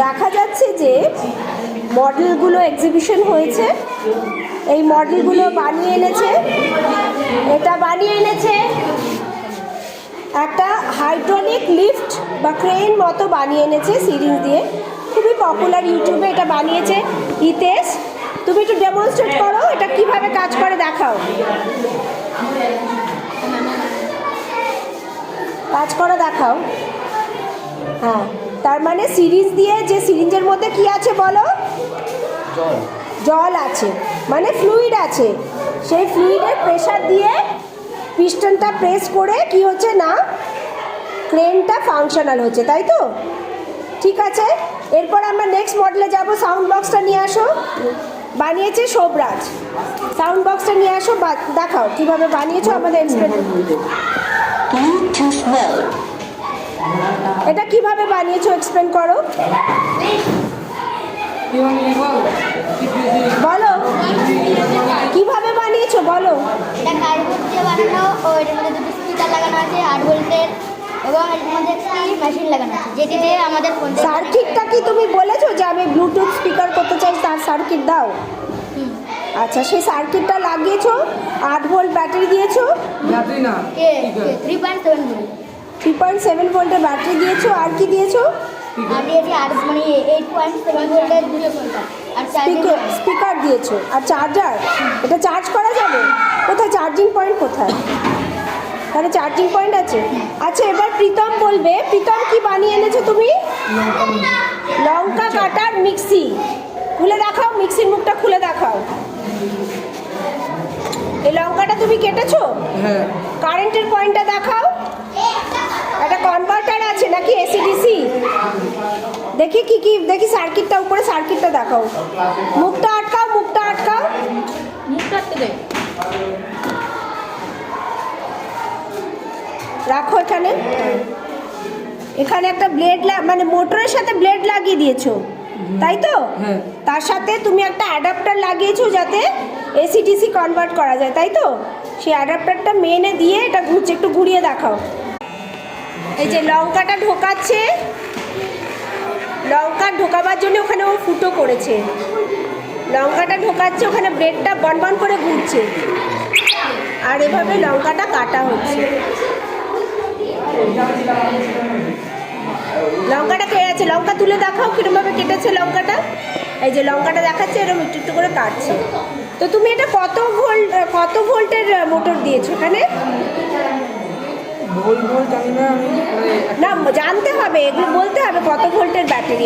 দেখা যাচ্ছে যে মডেলগুলো এক্সিবিশন হয়েছে। এই মডেলগুলো বানিয়ে এনেছে, এটা বানিয়ে এনেছে একটা হাইড্রোলিক লিফট বা ক্রেন মতো বানিয়ে এনেছে সিরিজ দিয়ে। খুবই পপুলার, ইউটিউবে এটা বানিয়েছে হিতেশ। তুমি একটু ডেমনস্ট্রেট করো এটা কিভাবে কাজ করে, দেখাও। কাজ করে দেখাও। হ্যাঁ, তার মানে সিরিজ দিয়ে, যে সিরিঞ্জের মধ্যে কি আছে বলো? জল আছে, মানে ফ্লুইড আছে। সেই ফ্লুইডের প্রেশার দিয়ে পিস্টনটা প্রেস করে কি হচ্ছে না, ক্রেনটা ফাংশনাল হচ্ছে, তাই তো? ঠিক আছে, এরপর আমরা নেক্সট মডেলে যাব। সাউন্ড বক্সটা নিয়ে আসো, বানিয়েছে শোভরাজ। সাউন্ড বক্সটা নিয়ে আসো, দেখাও কিভাবে বানিয়েছো আমাদের এক্সপেরিমেন্ট। এটা কিভাবে বানিয়েছো এক্সপ্লেন করো, বলো কিভাবে বানিয়েছো বলো। এটা কার্ডবোর্ড দিয়ে বানানো, ও এর মধ্যে দুটো স্পিকার লাগানো আছে 8 ভোল্টের, এবং এর মধ্যে একটি মেশিন লাগানো আছে যেটিতে আমাদের ফোন। সার্কিটটা কি তুমি বলেছো যে আমি ব্লুটুথ স্পিকার করতে চাই, তার সার্কিট দাও? আচ্ছা, সেই সার্কিটটা লাগিয়েছো, 8 ভোল্ট ব্যাটারি দিয়েছো? ব্যাটারি না, 3.7 ভোল্ট। 3.7 ভোল্টের ব্যাটারি দিয়েছো, আর কি দিয়েছো? আর দিয়েছি আর মানে 8.7 ভোল্টের দুটো স্পিকার আর স্পিকার দিয়েছো, আর চার্জার। এটা চার্জ করা যাবে? কোথায় চার্জিং পয়েন্ট, কোথায়? তাহলে চার্জিং পয়েন্ট আছে। আচ্ছা, এবার প্রীতম বলবে। প্রীতম, কি বানিয়ে এনেছো তুমি? লঙ্কা কাটার মিক্সি। খুলে দেখাও, মিক্সির মুখটা খুলে দেখাও। এই লঙ্কাটা তুমি কেটেছো? হ্যাঁ। কারেন্টের পয়েন্টটা দেখাও। একটা কনভার্টার আছে নাকি এসিডিসি? দেখি কি কি, দেখি সার্কিটটা, উপরে সার্কিটটা দেখাও। মুখটা আটকাও, মুখটা আটকাও, মুখটা আটকে দে। রাখো এখানে। এখানে একটা ব্লেড, মানে মোটরের সাথে ব্লেড লাগিয়ে দিয়েছো, তাই তো? হ্যাঁ। তার সাথে তুমি একটা অ্যাডাপ্টার লাগিয়েছো যাতে এসিডিসি কনভার্ট করা যায়, তাই তো? সেই অ্যাডাপ্টারটা মেনে দিয়ে এটা ঘুরছে, একটু ঘুরিয়ে দেখাও। এই যে লঙ্কাটা ঢোকাচ্ছে, লঙ্কা ঢোকাবার জন্য ওখানে ও ফুটো করেছে। লঙ্কাটা ঢোকাচ্ছে, ওখানে ব্লেডটা বন বন করে ঘুরছে, আর এভাবে লঙ্কাটা কাটা হচ্ছে। লঙ্কাটা কেটে আছে, লঙ্কা তুলে দেখাও কিরমভাবে কেটেছে লঙ্কাটা। এই যে লঙ্কাটা দেখাচ্ছে, এরকম একটু একটু করে কাটছে। তো তুমি এটা কত ভোল্টের মোটর দিয়েছো এখানে? ভোল্ট জানি না আমি, না, জানতে হবে, এগুলো বলতে হবে কত ভোল্টের ব্যাটারি।